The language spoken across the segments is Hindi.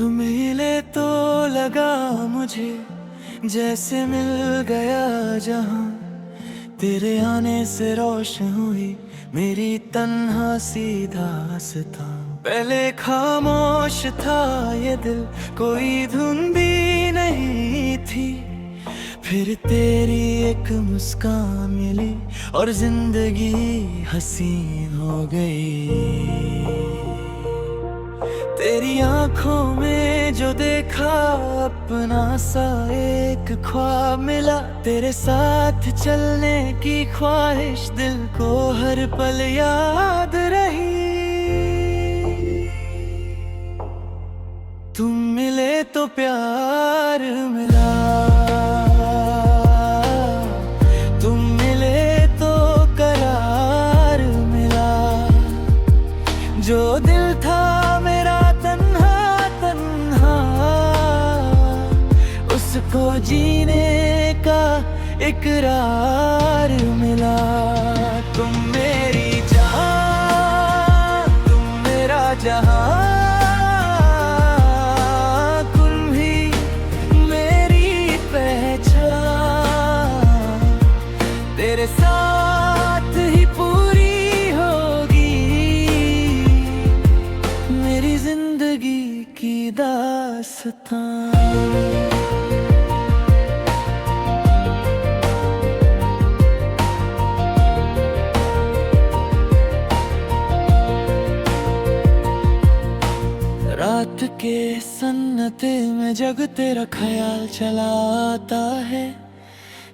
तुम मिले तो लगा मुझे जैसे मिल गया जहां। तेरे आने से रोशन हुई मेरी तन्हा सी दास्तां। पहले खामोश था ये दिल, कोई धुन भी नहीं थी। फिर तेरी एक मुस्कान मिली और जिंदगी हसीन हो गई। तेरी आंखों में जो देखा अपना सा एक ख्वाब मिला। तेरे साथ चलने की ख्वाहिश दिल को हर पल याद रही। तुम मिले तो प्यार मिला, तुम मिले तो करार मिला। जो दिल था मेरा तन्हा तन्हा, उसको जीने का इकरार मिला। तुम मेरी जान, तुम मेरा जहां, तुम ही मेरी पहचान। तेरे साथ ही पूरी होगी मेरी जिंदगी की दास्तां। रात के सन्नाटे में जग तेरा ख्याल चला आता है।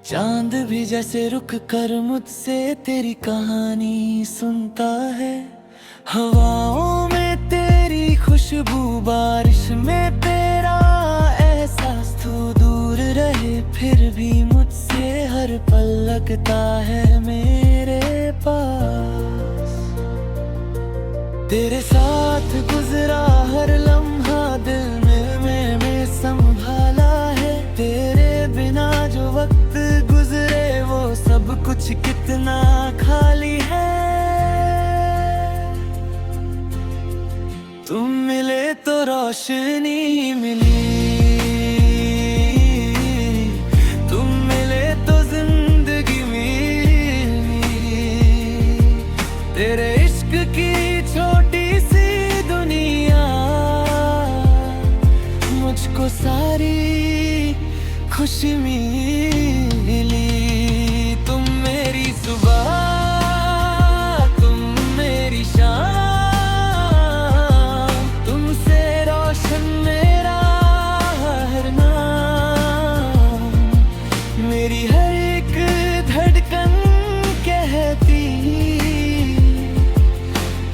चांद भी जैसे रुक कर मुझसे तेरी कहानी सुनता है। हवाओं में तेरी खुशबू, बारिश में तेरा एहसास। तू दूर रहे फिर भी मुझसे हर पल लगता है मेरे पास। तेरे साथ गुजरा हर लम्हा दिल में संभाला है। तेरे बिना जो वक्त गुजरे वो सब कुछ कितना खाली है। तुम मिले तो रोशनी मिली, तुम मिले तो जिंदगी मिली। तेरे इश्क की छोटी सी दुनिया मुझको सारी खुशी मिली। तुम मेरी सुबह, तुम मेरी शाम। तुमसे रोशन मेरा हर नाम। मेरी हर एक धड़कन कहती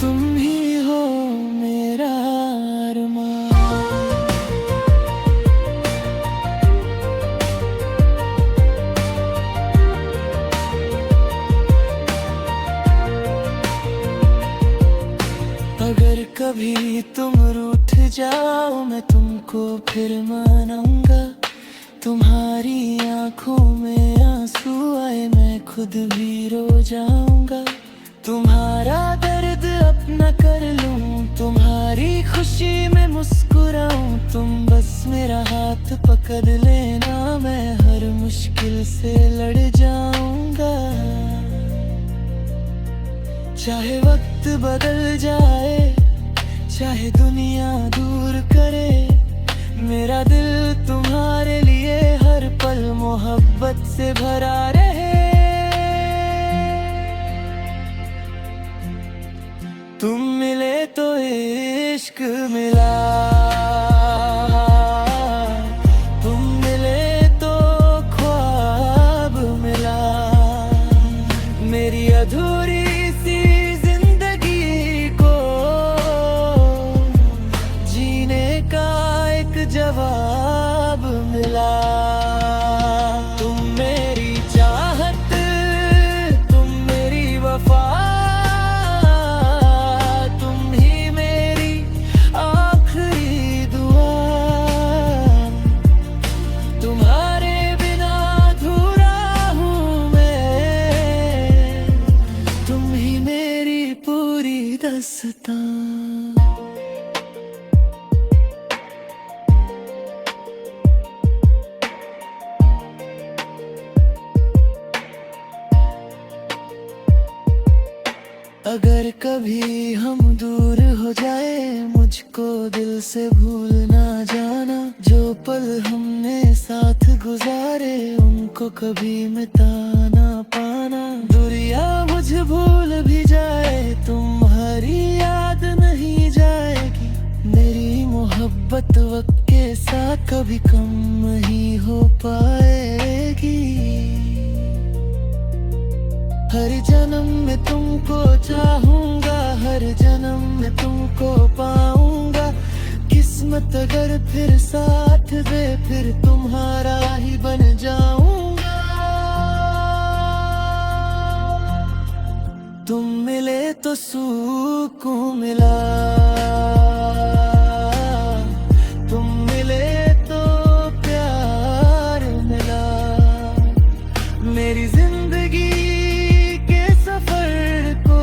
तुम ही हो मेरा अरमान। अगर कभी तुम रूठ जाओ मैं तुमको फिर मनाऊंगा। तुम्हारी आंखों में आंसू आए मैं खुद भी रो जाऊंगा। तुम्हारा दर्द अपना कर लूं, तुम्हारी खुशी में मुस्कुराऊं। तुम बस मेरा हाथ पकड़ लेना, मैं हर मुश्किल से लड़ जाऊंगा। चाहे वक्त बदल जाए, चाहे दुनिया दूर करे, मेरा दिल तुम्हारे लिए हर पल मोहब्बत से भरा रहे। तुम मिले तो इश्क मिला, तुम मिले तो ख्वाब मिला। मेरी अधूरी सी जिंदगी को जीने का एक जवाब मिला। तुम मेरी चाहत, तुम मेरी वफा। अगर कभी हम दूर हो जाए, मुझको दिल से भूल ना जाना। जो पल हमने साथ गुजारे, उनको कभी मिटा ना पाना। दुनिया मुझे भूल भी जाए, तुम्हारी याद नहीं जाएगी। मेरी मोहब्बत वक्त के साथ कभी कम नहीं हो पाएगी। हर जन्म में तुमको चाहूंगा, हर जन्म में तुमको पाऊंगा। किस्मत अगर फिर साथ दे, फिर तुम्हारा ही बन जाऊंगा। तुम मिले तो सुकून मिला, तुम मिले तो प्यार मिला। मेरी जिंदगी के सफर को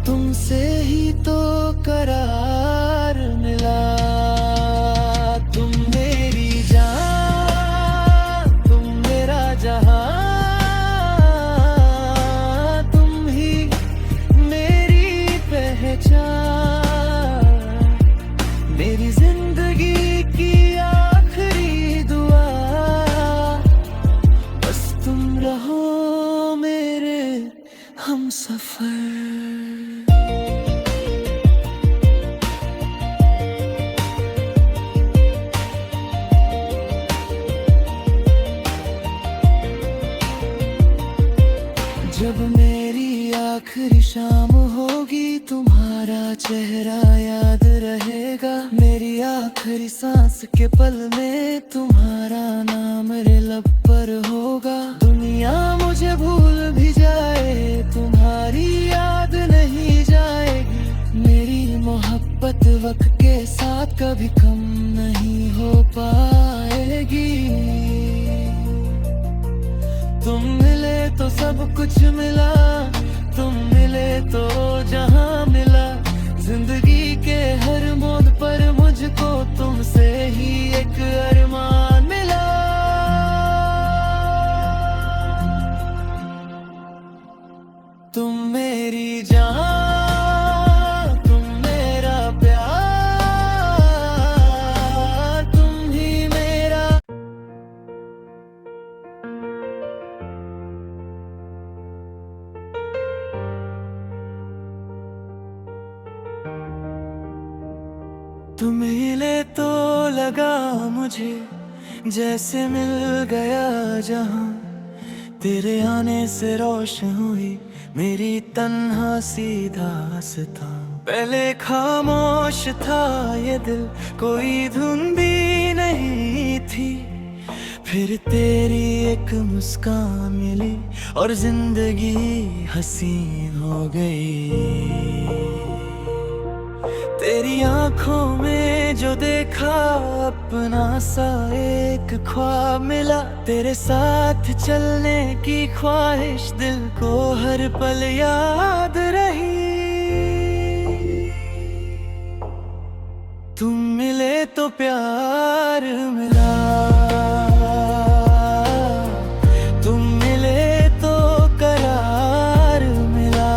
तुमसे ही तो करार मिला। तुम मेरी जान, तुम मेरा जहां, तुम ही मेरी पहचान। मेरी जिंदगी की आखिरी दुआ, बस तुम रहो मेरे हमसफर। जब मेरी आखिरी शाम होगी, तुम्हारा चेहरा याद रहेगा। मेरी आखिरी सांस के पल में तुम्हारा नाम मेरे लब पर होगा। दुनिया मुझे भूल भी जाए, तुम्हारी याद नहीं जाएगी। मेरी मोहब्बत वक्त के साथ कभी कम नहीं हो पाएगी। तुम मिले तो सब कुछ मिला, तुम मिले तो जहां मिला। जिंदगी के हर मोड़ पर मुझको तुमसे ही एक अरमान मिला। तुम मेरी जान, तुम मेरा प्यार, तुम ही मेरा। तुम मिले तो लगा मुझे जैसे मिल गया जहां। तेरे आने से रोशन हुई मेरी तन्हा सी दास्तां। पहले खामोश था ये दिल, कोई धुन भी नहीं थी। फिर तेरी एक मुस्कान मिली और जिंदगी हसीन हो गई। तेरी आंखों में जो देखा, अपना सा एक ख्वाब मिला। तेरे साथ चलने की ख्वाहिश दिल को हर पल याद रही। तुम मिले तो प्यार मिला, तुम मिले तो करार मिला।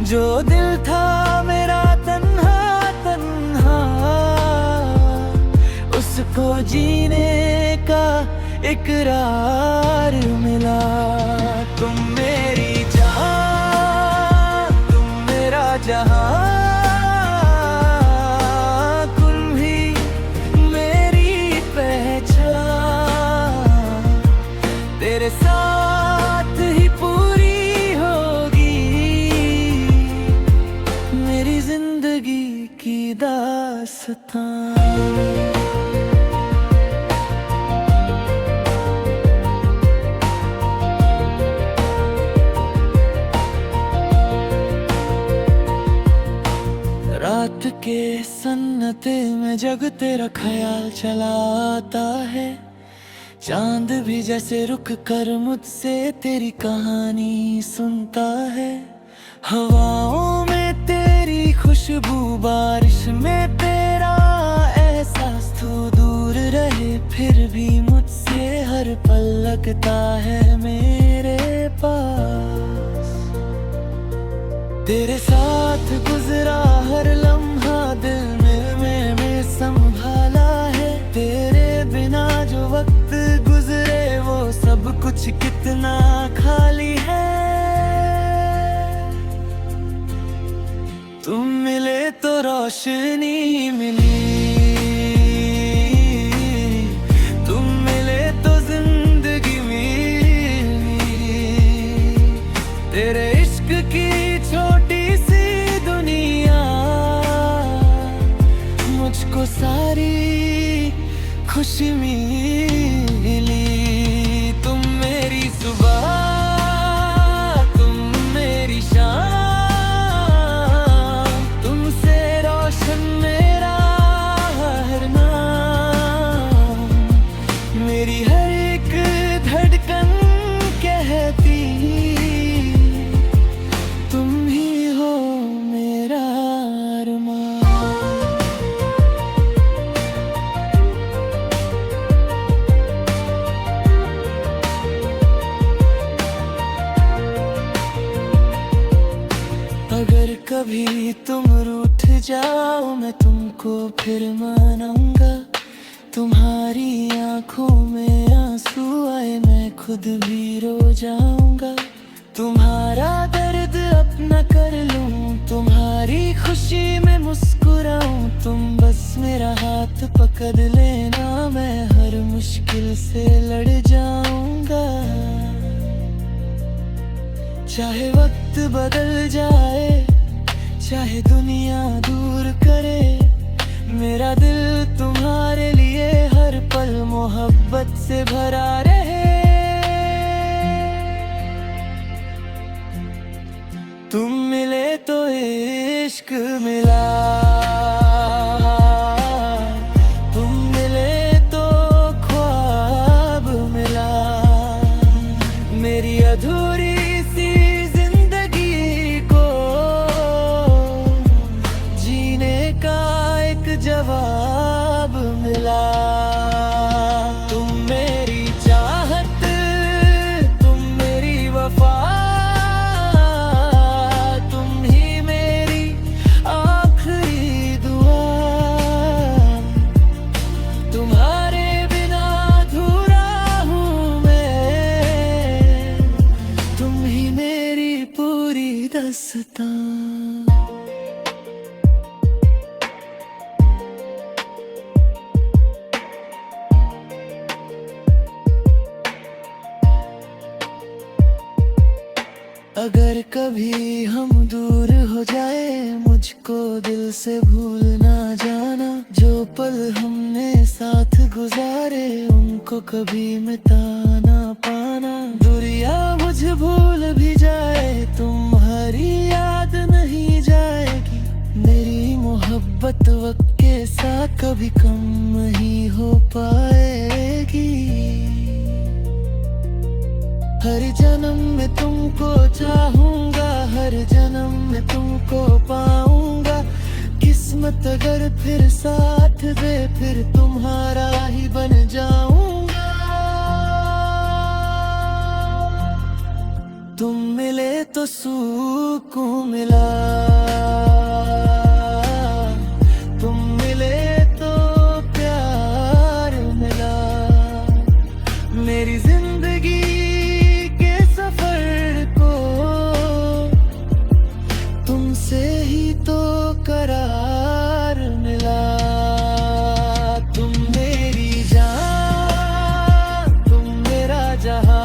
जो दिल था मेरा तन्हा तन्हा, उसको जीने का इकरार मिला। तुम मेरी जान, तुम मेरा जहां, तुम ही मेरी पहचान। तेरे साथ ही पूरी होगी मेरी जिंदगी की दास्तां। रात के सन्नाटे में जग तेरा ख्याल चलाता है। चांद भी जैसे रुक कर मुझसे तेरी कहानी सुनता है। हवाओं में तेरी खुशबू, बारिश में तेरा एहसास। तू दूर रहे फिर भी मुझसे ये हर पल लगता है मेरे पास। तेरे साथ गुजरा हर लम्हा दिल में संभाला है। तेरे बिना जो वक्त गुजरे वो सब कुछ कितना खाली है। तुम मिले तो रोशनी मिली, तुम मिले तो जिंदगी मिली। तेरे इश्क की छोटी सी दुनिया मुझको सारी खुशी मिली। तुम मेरी सुबह, तुम मेरी शाम, तुमसे रोशन मेरा हर नाम। मेरी हर एक धड़कन कहती तुम ही हो मेरा अरमान। अगर कभी तुम रूठ जाओ मैं तुमको फिर मनाऊंगा। तुम्हारी आंखों में आंसू आए मैं खुद भी रो जाऊंगा। तुम्हारा दर्द अपना कर लूं, तुम्हारी खुशी में मुस्कुराऊं। तुम बस मेरा हाथ पकड़ लेना, मैं हर मुश्किल से लड़ जाऊंगा। चाहे वक्त बदल जाए, चाहे दुनिया दूर करे, मेरा दिल तुम्हारे लिए हर पल मोहब्बत से भरा रहे। तुम मिले तो इश्क मिला, तुम मिले तो ख्वाब मिला। मेरी अधूरी सी जिंदगी को जीने का एक जवाब मिला। तुम मेरी चाहत, तुम मेरी वफा, दस्तां। अगर कभी हम दूर हो जाए मुझको दिल से भूल ना जाना। जो पल हमने साथ गुजारे उनको कभी मिटा ना पाना। दुनिया मुझे भूल भी जाए तुम्हारी याद नहीं जाएगी। मेरी मोहब्बत वक्त के साथ कभी कम नहीं हो पाएगी। हर जन्म में तुमको चाहूंगा, हर जन्म में तुमको पाऊंगा। किस्मत अगर फिर साथ दे फिर तुम्हारा ही बन जाऊंगा। तुम मिले तो सुकून मिला, तुम मिले तो प्यार मिला। मेरी जिंदगी के सफर को तुमसे ही तो करार मिला। तुम मेरी जान, तुम मेरा जहां,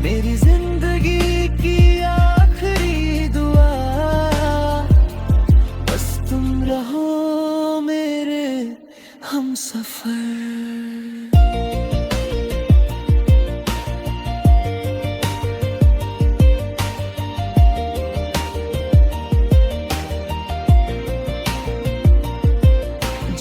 मेरी जिंदगी की आखिरी दुआ बस तुम रहो मेरे हमसफर।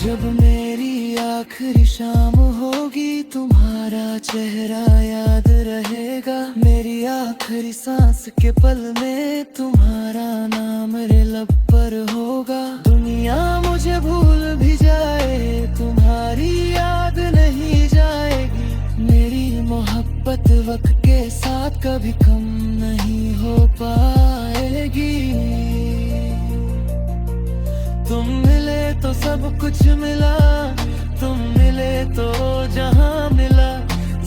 जब मेरी आखिरी शाम होगी तुम्हारी तुम्हारा चेहरा याद रहेगा, मेरी आखिरी सांस के पल में तुम्हारा नाम मेरे लब पर होगा। दुनिया मुझे भूल भी जाए, तुम्हारी याद नहीं जाएगी। मेरी मोहब्बत वक्त के साथ कभी कम नहीं हो पाएगी। तुम मिले तो सब कुछ मिला, तुम मिले तो जहां मिला।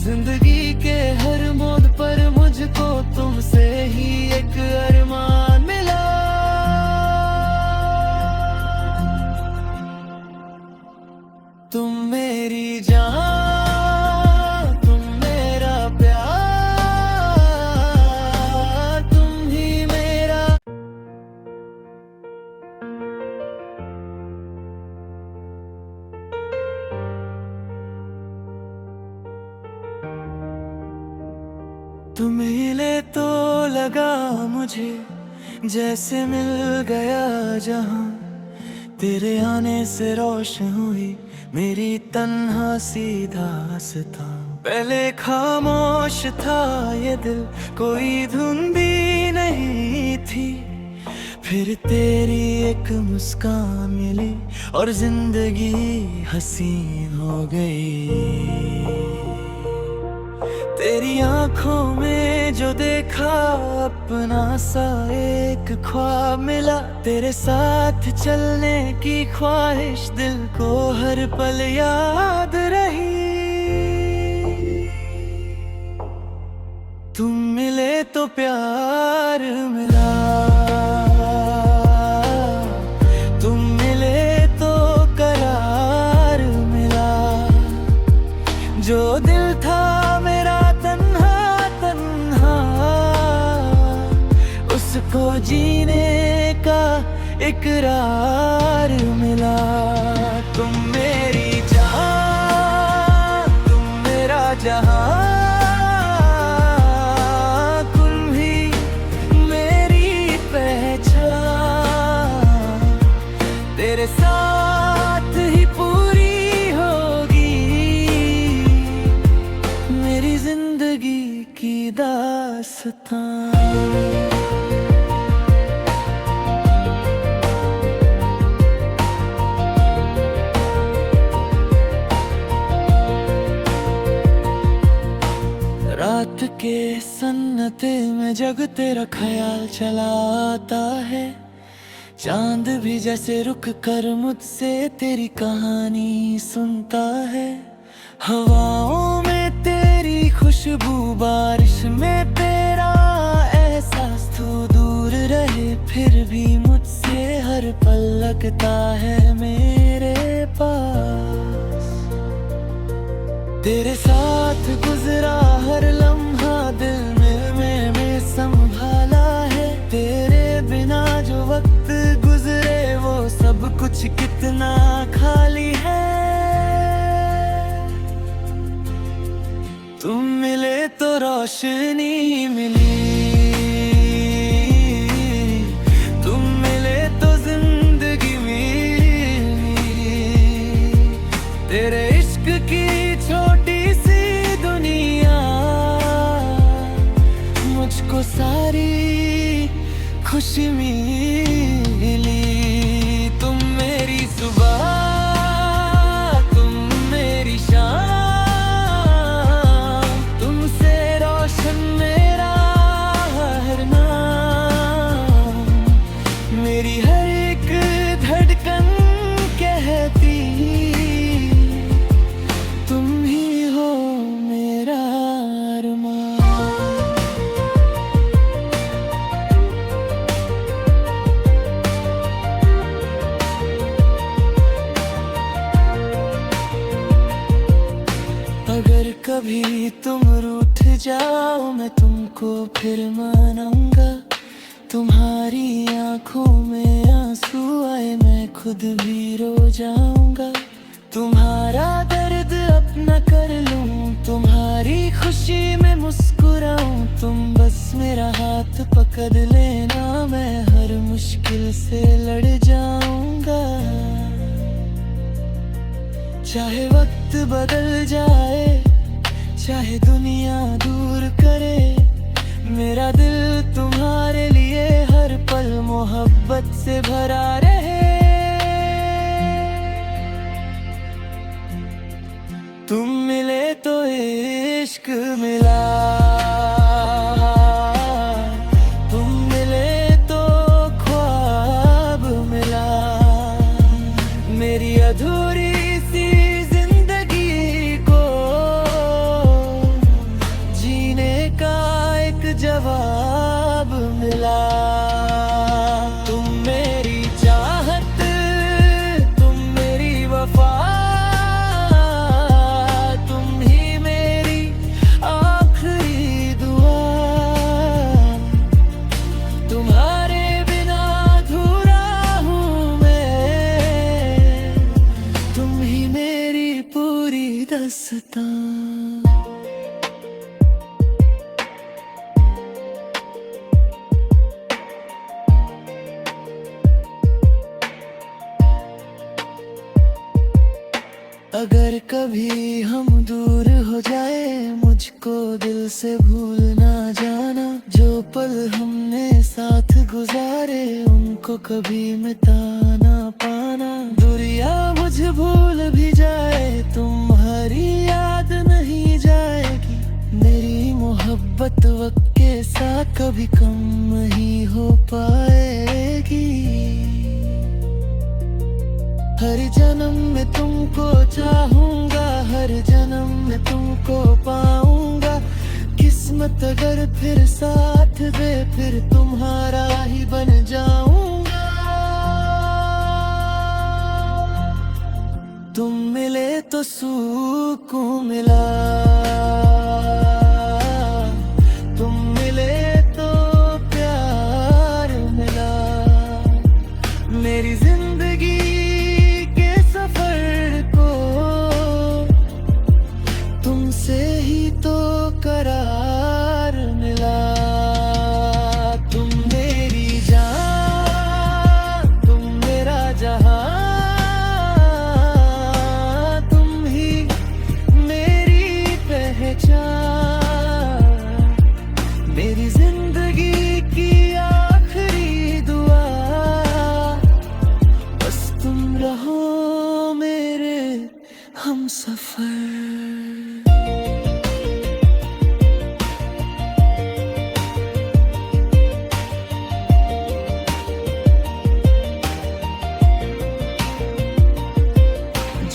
जिंदगी के हर मोड़ पर मुझको तुमसे ही एक अरमान मिला। तुम मेरी जान, तुम मेरा प्यार, तुम ही मेरा। तुम मिले तो लगा मुझे जैसे मिल गया जहां। तेरे आने से रोशन हुई मेरी तन्हा सी दास्तां। पहले खामोश था ये दिल, कोई धुन भी नहीं थी। फिर तेरी एक मुस्कान मिली और जिंदगी हसीन हो गई। तेरी आंखों में जो देखा अपना सा एक ख्वाब मिला। तेरे साथ चलने की ख्वाहिश दिल को हर पल याद रही। तुम मिले तो प्यार मिला, तुम मिले तो करार मिला। जो दिल था मेरा तन्हा तन्हा, उसको जीने का इकरार मिला। तुम मेरी जान, तुम मेरा जहां, तुम ही मेरी पहचान। तेरे साथ ही पूरी होगी मेरी जिंदगी की दास्तां। रात के सन्नाटे में जग तेरा ख्याल चलाता है। चांद भी जैसे रुक कर मुझसे तेरी कहानी सुनता है। हवाओं में तेरी खुशबू, बारिश में तेरा एहसास। तू दूर रहे फिर भी मुझसे हर पल लगता है मेरे पास। तेरे साथ गुजरा हर लम्हा दिल में संभाला है। तेरे बिना जो वक्त गुजरे वो सब कुछ कितना खाली है। तुम मिले तो रोशनी मिली, तुम मिले तो जिंदगी मिली। तेरे इश्क की छोटी सी दुनिया मुझको सारी खुशी मिली। तुम मेरी सुबह, तुम मेरी शाम। तुमसे रोशन मेरा हर नाम। मेरी हर एक धड़कन कहती तुम ही हो मेरा अरमान। अगर कभी तुम रूठ जाओ मैं तुमको फिर मनाऊंगा। तुम्हारी आंखों में आंसू आए मैं खुद भी रो जाऊंगा। तुम्हारा दर्द अपना कर लूं, तुम्हारी खुशी में मुस्कुराऊं। तुम बस मेरा हाथ पकड़ लेना, मैं हर मुश्किल से लड़ जाऊंगा। चाहे वक्त बदल जाए, चाहे दुनिया दूर करे, मेरा दिल तुम्हारे लिए हर पल मोहब्बत से भरा रहे। तुम मिले तो इश्क मिला, तुम मिले तो ख्वाब मिला। मेरी अधूरी सी जिंदगी को जीने का एक जवाब मिला। तुम मेरी चाहत, तुम मेरी वफा, दस्तां। अगर कभी हम दूर हो जाए, मुझको दिल से भूल ना जाना। जो पल हमने साथ गुजारे, उनको कभी मिटा ना पाना। दुनिया मुझे भूल भी जाए, तुम्हारी याद नहीं जाएगी। मेरी मोहब्बत वक्त के साथ कभी कम नहीं हो पाएगी। हर जन्म में तुमको चाहूंगा, हर जन्म में तुमको पाऊंगा। किस्मत अगर फिर साथ दे, फिर तुम्हारा ही बन जाऊंगा। तुम मिले तो सुकून मिला, तुम मिले तो प्यार मिला। मेरी जिंदगी के सफर को तुमसे ही तो करार मिला। तुम मेरी जान, तुम मेरा जहां, मेरी जिंदगी की आखिरी दुआ, बस तुम रहो मेरे हमसफर।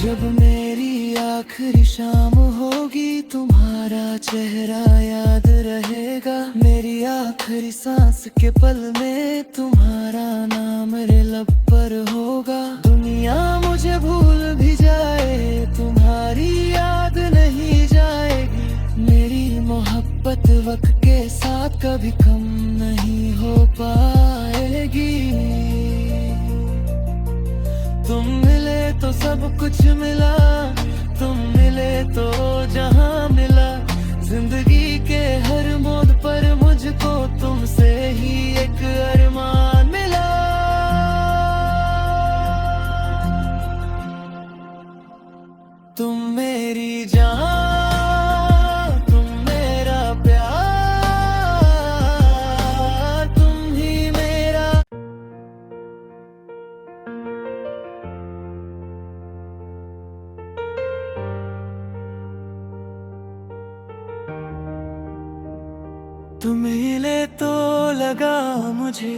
जब मेरी आखिरी शाम होगी, तुम्हारा चेहरा याद रहेगा। मेरी आखिरी सांस के पल में तुम्हारा नाम मेरे लब पर होगा। दुनिया मुझे भूल भी जाए, तुम्हारी याद नहीं जाएगी। मेरी मोहब्बत वक्त के साथ कभी कम नहीं हो पाएगी। तुम मिले तो सब कुछ मिला, तुम मिले तो जहां मिला। जिंदगी के हर मोड़ पर मुझको तुमसे ही एक अरमान मिला। तुम मेरी जान, तुम मेरा प्यार, तुम ही मेरा। तुम मिले तो लगा मुझे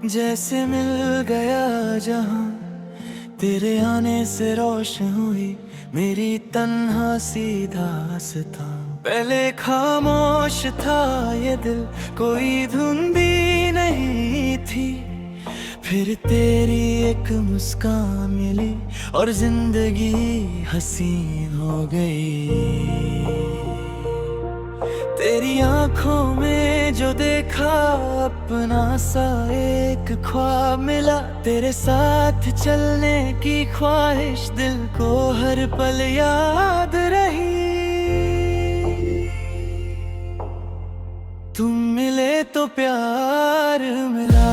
जैसे मिल गया जहां। तेरे आने से रोशन हुई मेरी तन्हा सी दास्तां। पहले खामोश था ये दिल, कोई धुन भी नहीं थी। फिर तेरी एक मुस्कान मिली और जिंदगी हसीन हो गई। तेरी आंखों में जो देखा, अपना सा एक ख्वाब मिला। तेरे साथ चलने की ख्वाहिश दिल को हर पल याद रही। तुम मिले तो प्यार मिला।